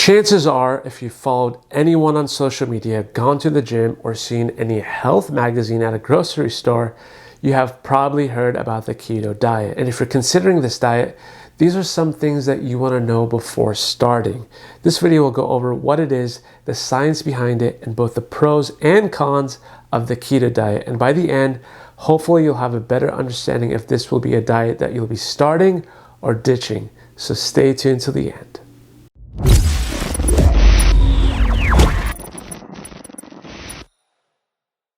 Chances are, if you followed anyone on social media, gone to the gym, or seen any health magazine at a grocery store, you have probably heard about the keto diet. And if you're considering this diet, these are some things that you want to know before starting. This video will go over what it is, the science behind it, and both the pros and cons of the keto diet. And by the end, hopefully you'll have a better understanding if this will be a diet that you'll be starting or ditching. So stay tuned to the end.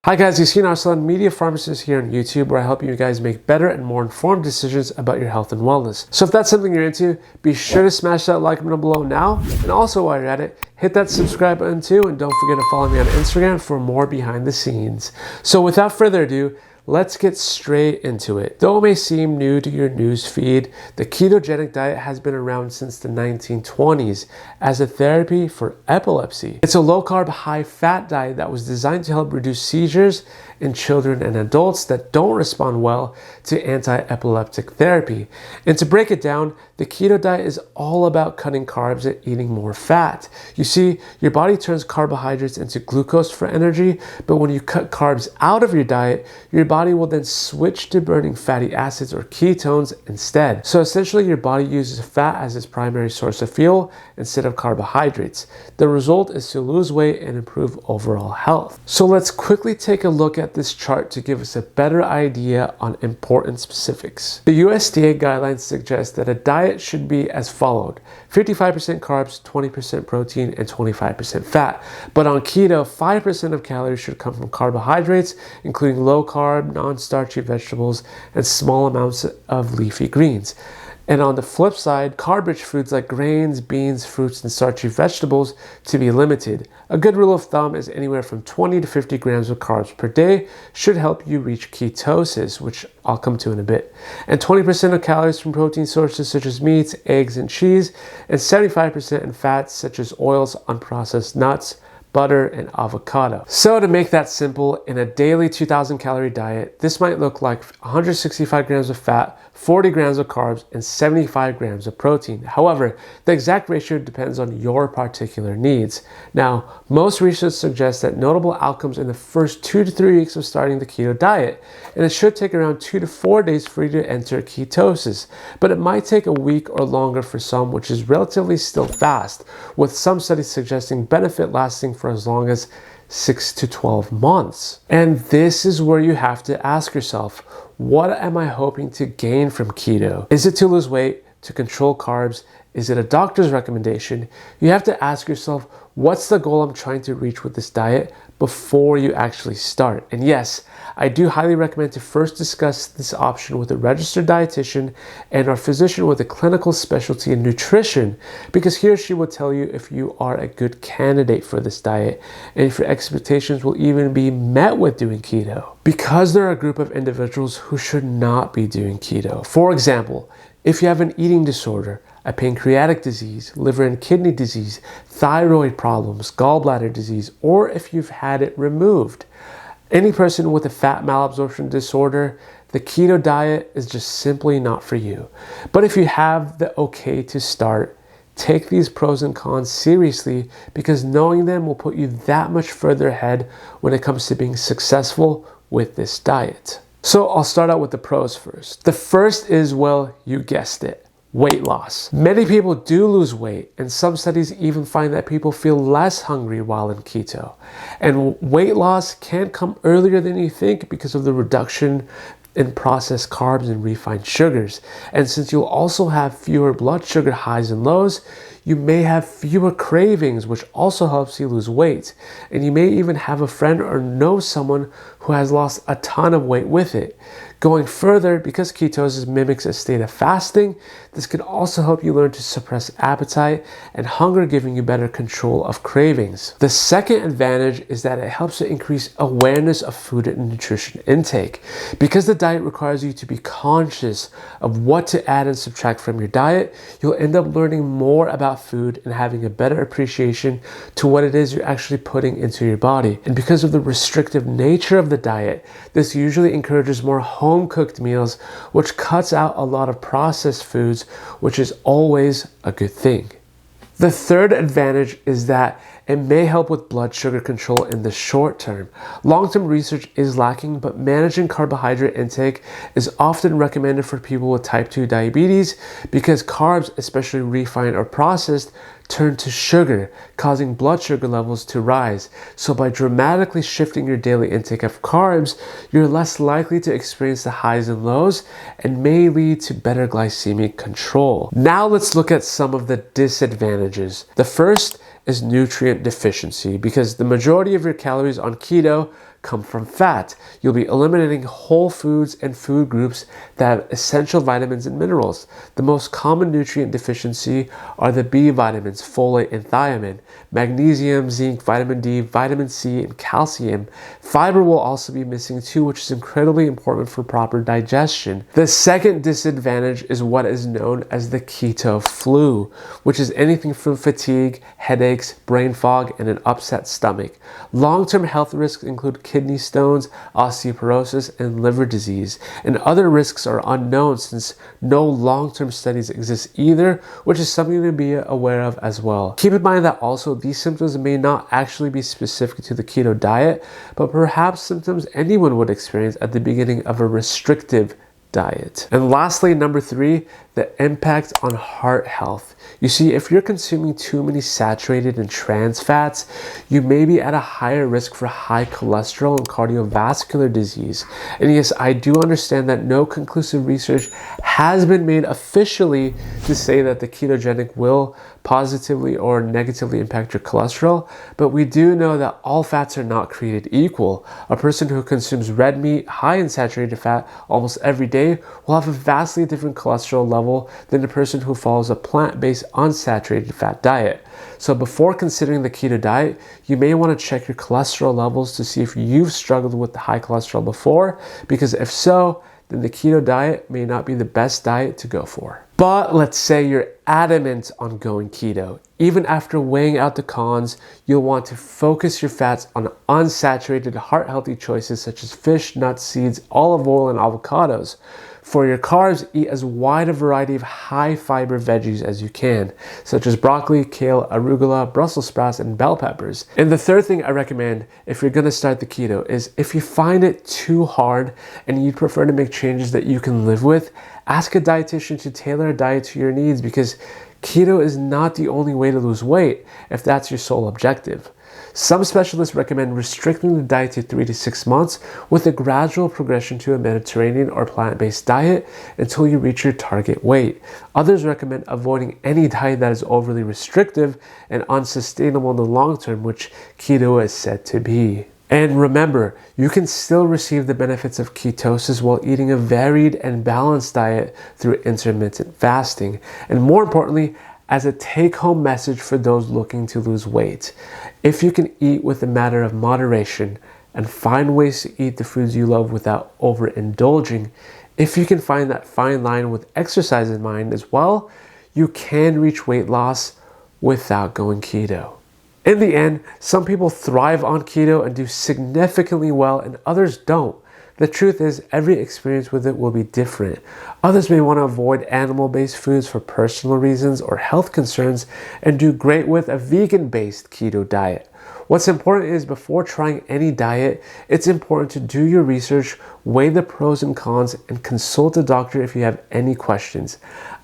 Hi guys, Yasin Arslan, media pharmacist here on YouTube, where I help you guys make better and more informed decisions about your health and wellness. So if that's something you're into, be sure to smash that like button below now. And also while you're at it, hit that subscribe button too, and don't forget to follow me on Instagram for more behind the scenes. So without further ado, let's get straight into it. Though it may seem new to your news feed, the ketogenic diet has been around since the 1920s as a therapy for epilepsy. It's a low-carb, high-fat diet that was designed to help reduce seizures in children and adults that don't respond well to anti-epileptic therapy. And to break it down, the keto diet is all about cutting carbs and eating more fat. You see, your body turns carbohydrates into glucose for energy, but when you cut carbs out of your diet, your body will then switch to burning fatty acids or ketones instead. So essentially, your body uses fat as its primary source of fuel instead of carbohydrates. The result is to lose weight and improve overall health. So let's quickly take a look at this chart to give us a better idea on important specifics. The USDA guidelines suggest that a diet should be as followed: 55% carbs, 20% protein, and 25% fat. But on keto, 5% of calories should come from carbohydrates, including low carb, non-starchy vegetables, and small amounts of leafy greens. And on the flip side, carb-rich foods like grains, beans, fruits, and starchy vegetables to be limited. A good rule of thumb is anywhere from 20 to 50 grams of carbs per day should help you reach ketosis, which I'll come to in a bit. And 20% of calories from protein sources such as meats, eggs, and cheese, and 75% in fats such as oils, unprocessed nuts, butter, and avocado. So to make that simple, in a daily 2,000 calorie diet, this might look like 165 grams of fat, 40 grams of carbs, and 75 grams of protein. However, the exact ratio depends on your particular needs. Now, most research suggests that notable outcomes in the first 2 to 3 weeks of starting the keto diet, and it should take around 2 to 4 days for you to enter ketosis, but it might take a week or longer for some, which is relatively still fast, with some studies suggesting benefit lasting for as long as 6 to 12 months. And this is where you have to ask yourself, what am I hoping to gain from keto? Is it to lose weight, to control carbs? Is it a doctor's recommendation? You have to ask yourself, what's the goal I'm trying to reach with this diet before you actually start? And yes, I do highly recommend to first discuss this option with a registered dietitian and or physician with a clinical specialty in nutrition, because he or she will tell you if you are a good candidate for this diet and if your expectations will even be met with doing keto. Because there are a group of individuals who should not be doing keto. For example, if you have an eating disorder, a pancreatic disease, liver and kidney disease, thyroid problems, gallbladder disease, or if you've had it removed. Any person with a fat malabsorption disorder, the keto diet is just simply not for you. But if you have the okay to start, take these pros and cons seriously, because knowing them will put you that much further ahead when it comes to being successful with this diet. So I'll start out with the pros first. The first is, well, you guessed it, weight loss. Many people do lose weight, and some studies even find that people feel less hungry while in keto. And weight loss can come earlier than you think because of the reduction in processed carbs and refined sugars. And since you'll also have fewer blood sugar highs and lows, you may have fewer cravings, which also helps you lose weight. And you may even have a friend or know someone who has lost a ton of weight with it. Going further, because ketosis mimics a state of fasting, this can also help you learn to suppress appetite and hunger, giving you better control of cravings. The second advantage is that it helps to increase awareness of food and nutrition intake. Because the diet requires you to be conscious of what to add and subtract from your diet, you'll end up learning more about food and having a better appreciation to what it is you're actually putting into your body. And because of the restrictive nature of the diet, this usually encourages more home-cooked meals, which cuts out a lot of processed foods, which is always a good thing. The third advantage is that it may help with blood sugar control in the short term. Long-term research is lacking, but managing carbohydrate intake is often recommended for people with type 2 diabetes because carbs, especially refined or processed, turn to sugar, causing blood sugar levels to rise. So by dramatically shifting your daily intake of carbs, you're less likely to experience the highs and lows and may lead to better glycemic control. Now let's look at some of the disadvantages. The first is nutrient deficiency because the majority of your calories on keto come from fat. You'll be eliminating whole foods and food groups that have essential vitamins and minerals. The most common nutrient deficiency are the B vitamins, folate and thiamine, magnesium, zinc, vitamin D, vitamin C, and calcium. Fiber will also be missing too, which is incredibly important for proper digestion. The second disadvantage is what is known as the keto flu, which is anything from fatigue, headaches, brain fog, and an upset stomach. Long-term health risks include kidney stones, osteoporosis, and liver disease. And other risks are unknown since no long-term studies exist either, which is something to be aware of as well. Keep in mind that also these symptoms may not actually be specific to the keto diet, but perhaps symptoms anyone would experience at the beginning of a restrictive diet. And lastly, number 3, the impact on heart health. You see, if you're consuming too many saturated and trans fats, you may be at a higher risk for high cholesterol and cardiovascular disease. And yes, I do understand that no conclusive research has been made officially to say that the ketogenic will positively or negatively impact your cholesterol, but we do know that all fats are not created equal. A person who consumes red meat high in saturated fat almost every day will have a vastly different cholesterol level than a person who follows a plant-based unsaturated fat diet. So before considering the keto diet, you may want to check your cholesterol levels to see if you've struggled with the high cholesterol before, because if so, then the keto diet may not be the best diet to go for. But let's say you're adamant on going keto. Even after weighing out the cons, you'll want to focus your fats on unsaturated, heart-healthy choices such as fish, nuts, seeds, olive oil, and avocados. For your carbs, eat as wide a variety of high-fiber veggies as you can, such as broccoli, kale, arugula, Brussels sprouts, and bell peppers. And the third thing I recommend if you're going to start the keto is if you find it too hard and you'd prefer to make changes that you can live with, ask a dietitian to tailor a diet to your needs because keto is not the only way to lose weight if that's your sole objective. Some specialists recommend restricting the diet to 3 to 6 months with a gradual progression to a Mediterranean or plant-based diet until you reach your target weight. Others recommend avoiding any diet that is overly restrictive and unsustainable in the long term, which keto is said to be. And remember, you can still receive the benefits of ketosis while eating a varied and balanced diet through intermittent fasting. And more importantly, as a take-home message for those looking to lose weight, if you can eat with a matter of moderation and find ways to eat the foods you love without overindulging, if you can find that fine line with exercise in mind as well, you can reach weight loss without going keto. In the end, some people thrive on keto and do significantly well and others don't. The truth is, every experience with it will be different. Others may want to avoid animal-based foods for personal reasons or health concerns and do great with a vegan-based keto diet. What's important is before trying any diet, it's important to do your research, weigh the pros and cons, and consult a doctor if you have any questions.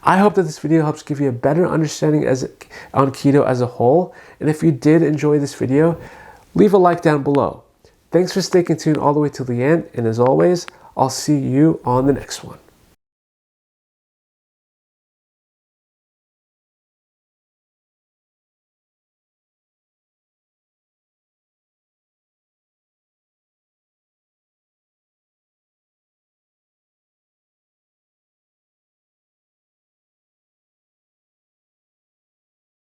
I hope that this video helps give you a better understanding on keto as a whole. And if you did enjoy this video, leave a like down below. Thanks for sticking tuned all the way to the end, and as always, I'll see you on the next one.